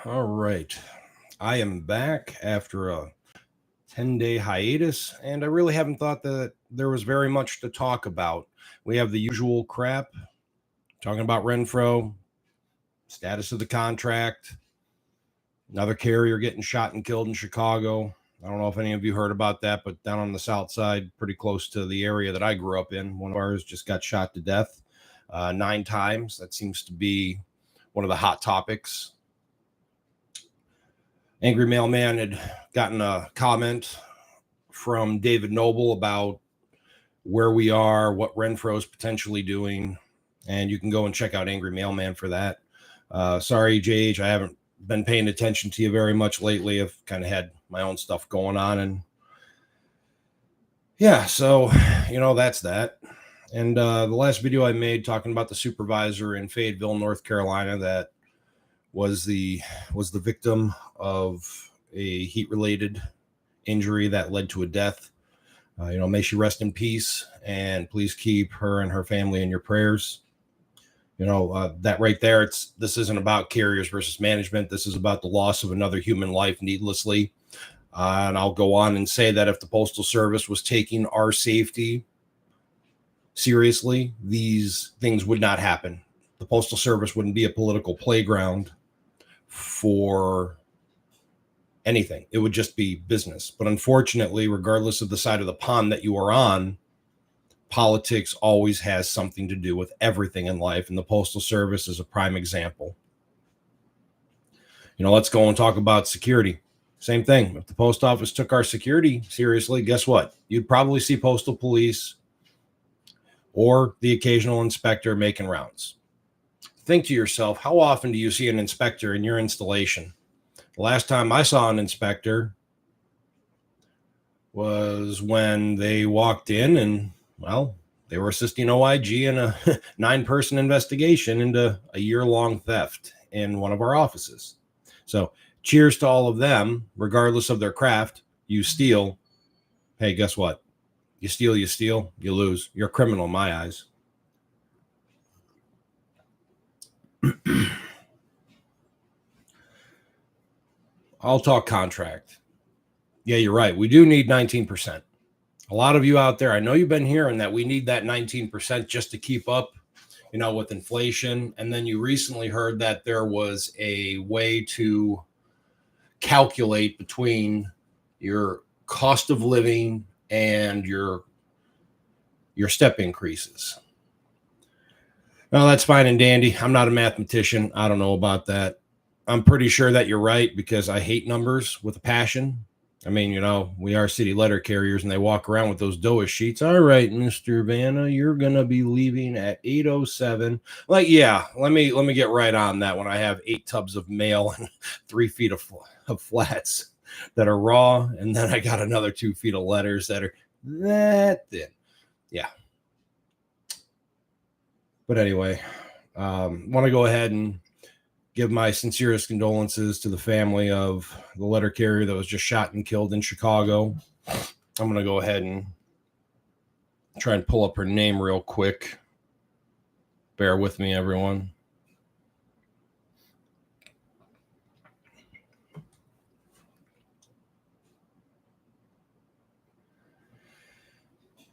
All right. I am back after a 10-day hiatus, and I really haven't thought that there was very much to talk about. We have the usual crap talking about Renfro, status of the contract, another carrier getting shot and killed in Chicago. I don't know if any of you heard about that, but down on the south side, pretty close to the area that I grew up in, one of ours just got shot to death 9 times. That seems to be one of the hot topics. Angry Mailman had gotten a comment from David Noble about where we are, what Renfro is potentially doing, and you can go and check out Angry Mailman for that. Sorry, JH, I haven't been paying attention to you very much lately. I've kind of had my own stuff going on, and yeah, so that's that. And the last video I made talking about the supervisor in Fayetteville, North Carolina, that was the victim of a heat-related injury that led to a death. May she rest in peace, and please keep her and her family in your prayers. That right there, this isn't about carriers versus management. This is about the loss of another human life needlessly. And I'll go on and say that if the Postal Service was taking our safety seriously, these things would not happen. The Postal Service wouldn't be a political playground for anything. It would just be business. But unfortunately, regardless of the side of the pond that you are on, politics always has something to do with everything in life, and the Postal Service is a prime example. Let's go and talk about security. Same thing. If the post office took our security seriously, guess what? You'd probably see postal police or the occasional inspector making rounds. Think to yourself, how often do you see an inspector in your installation? The last time I saw an inspector was when they walked in and, well, they were assisting OIG in a 9-person investigation into a year-long theft in one of our offices. So cheers to all of them, regardless of their craft. You steal. Hey, guess what? You steal, you lose. You're a criminal in my eyes. I'll talk contract. Yeah, you're right. We do need 19%. A lot of you out there, I know you've been hearing that we need that 19% just to keep up, with inflation. And then you recently heard that there was a way to calculate between your cost of living and your step increases. Well, that's fine and dandy. I'm not a mathematician. I don't know about that. I'm pretty sure that you're right because I hate numbers with a passion. I mean, we are city letter carriers and they walk around with those DOA sheets. All right, Mr. Vanna, you're going to be leaving at 8:07. Like, yeah, let me get right on that when I have 8 tubs of mail and 3 feet of flats that are raw. And then I got another 2 feet of letters that are that thin. Yeah. But anyway, want to go ahead and give my sincerest condolences to the family of the letter carrier that was just shot and killed in Chicago. I'm going to go ahead and try and pull up her name real quick. Bear with me, everyone.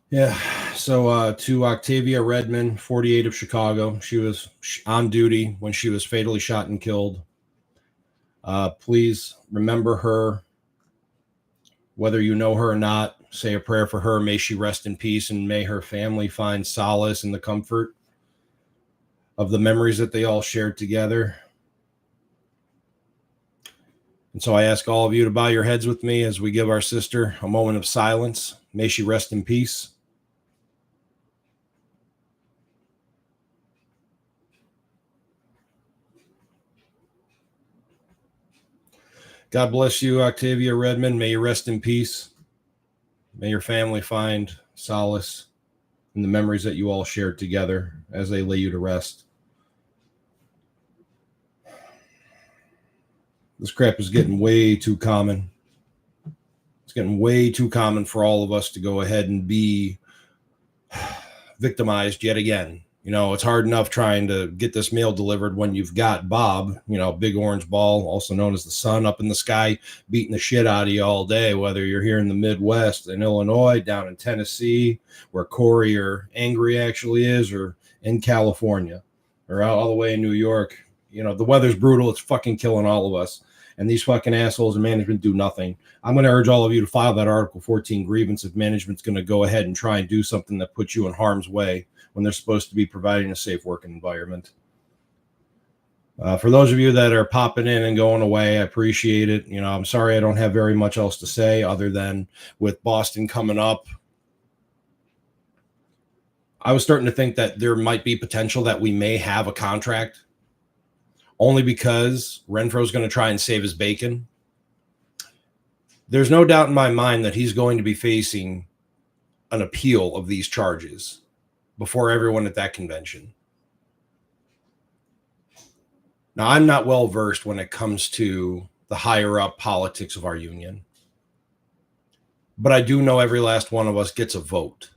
Yeah, so to Octavia Redmond, 48 of Chicago. She was on duty when she was fatally shot and killed. Please remember her. Whether you know her or not, say a prayer for her. May she rest in peace, and may her family find solace in the comfort of the memories that they all shared together. And so I ask all of you to bow your heads with me as we give our sister a moment of silence. May she rest in peace. God bless you, Octavia Redmond. May you rest in peace. May your family find solace in the memories that you all shared together as they lay you to rest. This crap is getting way too common. It's getting way too common for all of us to go ahead and be victimized yet again. It's hard enough trying to get this mail delivered when you've got Bob, big orange ball, also known as the sun, up in the sky, beating the shit out of you all day, whether you're here in the Midwest, in Illinois, down in Tennessee, where Corey or Angry actually is, or in California, or out all the way in New York. The weather's brutal. It's fucking killing all of us. And these fucking assholes in management do nothing. I'm going to urge all of you to file that Article 14 grievance if management's going to go ahead and try and do something that puts you in harm's way when they're supposed to be providing a safe working environment. For those of you that are popping in and going away, I appreciate it. I'm sorry I don't have very much else to say other than with Boston coming up, I was starting to think that there might be potential that we may have a contract, only because Renfro's going to try and save his bacon. There's no doubt in my mind that he's going to be facing an appeal of these charges before everyone at that convention. Now, I'm not well versed when it comes to the higher up politics of our union, but I do know every last one of us gets a vote.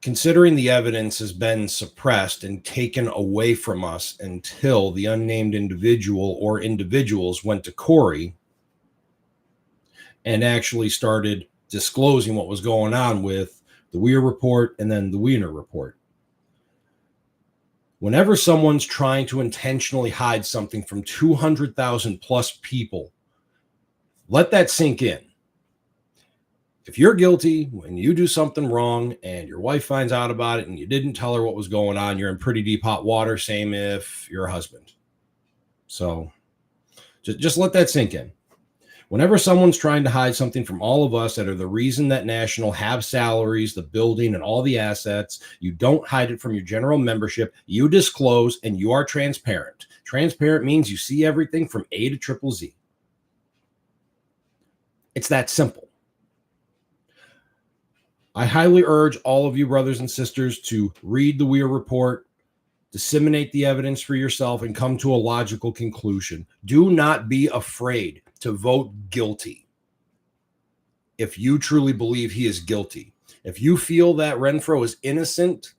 Considering the evidence has been suppressed and taken away from us until the unnamed individual or individuals went to Corey and actually started disclosing what was going on with the Weir report and then the Wiener report. Whenever someone's trying to intentionally hide something from 200,000 plus people, let that sink in. If you're guilty, when you do something wrong and your wife finds out about it and you didn't tell her what was going on, you're in pretty deep hot water. Same if you're a husband. So just let that sink in. Whenever someone's trying to hide something from all of us that are the reason that National have salaries, the building, and all the assets, you don't hide it from your general membership. You disclose and you are transparent. Transparent means you see everything from A to triple Z. It's that simple. I highly urge all of you brothers and sisters to read the Weir report, disseminate the evidence for yourself, and come to a logical conclusion. Do not be afraid to vote guilty if you truly believe he is guilty. If you feel that Renfro is innocent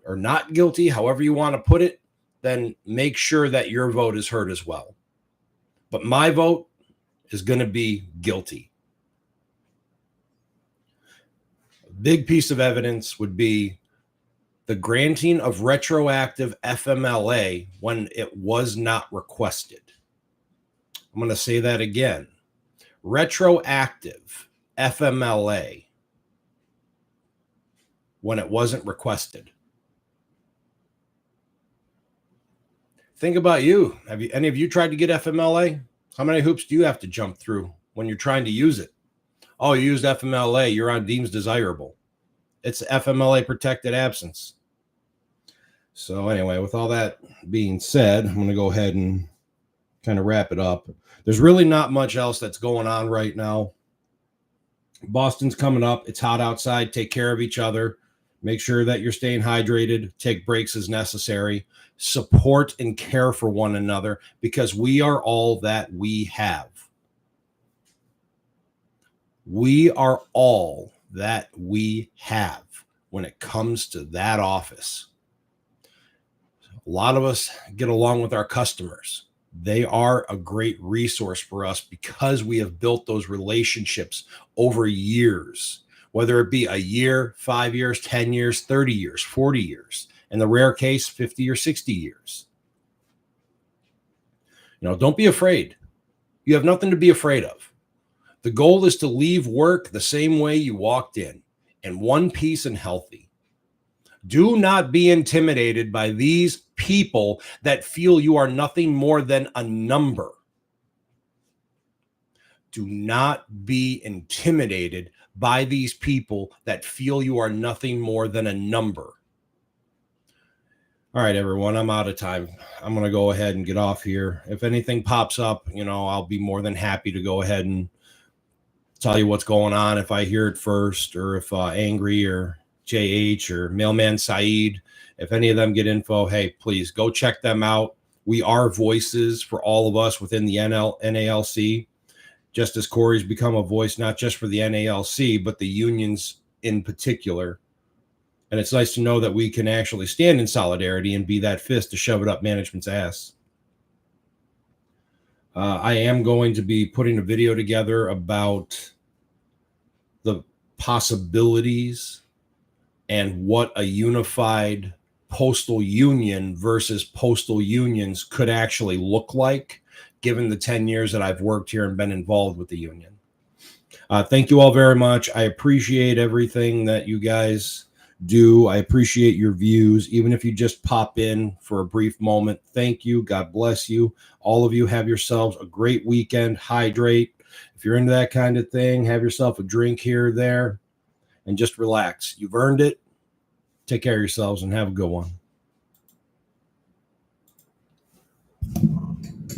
or not guilty, however you want to put it, then make sure that your vote is heard as well. But my vote is going to be guilty. A big piece of evidence would be the granting of retroactive FMLA when it was not requested. I'm going to say that again. Retroactive FMLA when it wasn't requested. Think about you. Have any of you tried to get FMLA? How many hoops do you have to jump through when you're trying to use it? Oh, you used FMLA. You're on deems desirable. It's FMLA protected absence. So anyway, with all that being said, I'm going to go ahead and kind of wrap it up. There's really not much else that's going on right now. Boston's coming up. It's hot outside. Take care of each other. Make sure that you're staying hydrated. Take breaks as necessary. Support and care for one another because we are all that we have. We are all that we have when it comes to that office. A lot of us get along with our customers. They are a great resource for us because we have built those relationships over years, whether it be a year, 5 years, 10 years, 30 years, 40 years, in the rare case, 50 or 60 years. Don't be afraid. You have nothing to be afraid of. The goal is to leave work the same way you walked in one piece and healthy. Do not be intimidated by these people that feel you are nothing more than a number. Do not be intimidated by these people that feel you are nothing more than a number. All right, everyone, I'm out of time. I'm going to go ahead and get off here. If anything pops up, I'll be more than happy to go ahead and tell you what's going on if I hear it first, or if Angry or JH or Mailman Saeed, if any of them get info, hey, please go check them out. We are voices for all of us within the NALC, just as Corey's become a voice, not just for the NALC, but the unions in particular. And it's nice to know that we can actually stand in solidarity and be that fist to shove it up management's ass. I am going to be putting a video together about the possibilities and what a unified postal union versus postal unions could actually look like, given the 10 years that I've worked here and been involved with the union. Thank you all very much. I appreciate everything that you guys do. I appreciate your views, even if you just pop in for a brief moment. Thank you. God bless you. All of you have yourselves a great weekend. Hydrate. If you're into that kind of thing, have yourself a drink here or there and just relax. You've earned it. Take care of yourselves and have a good one.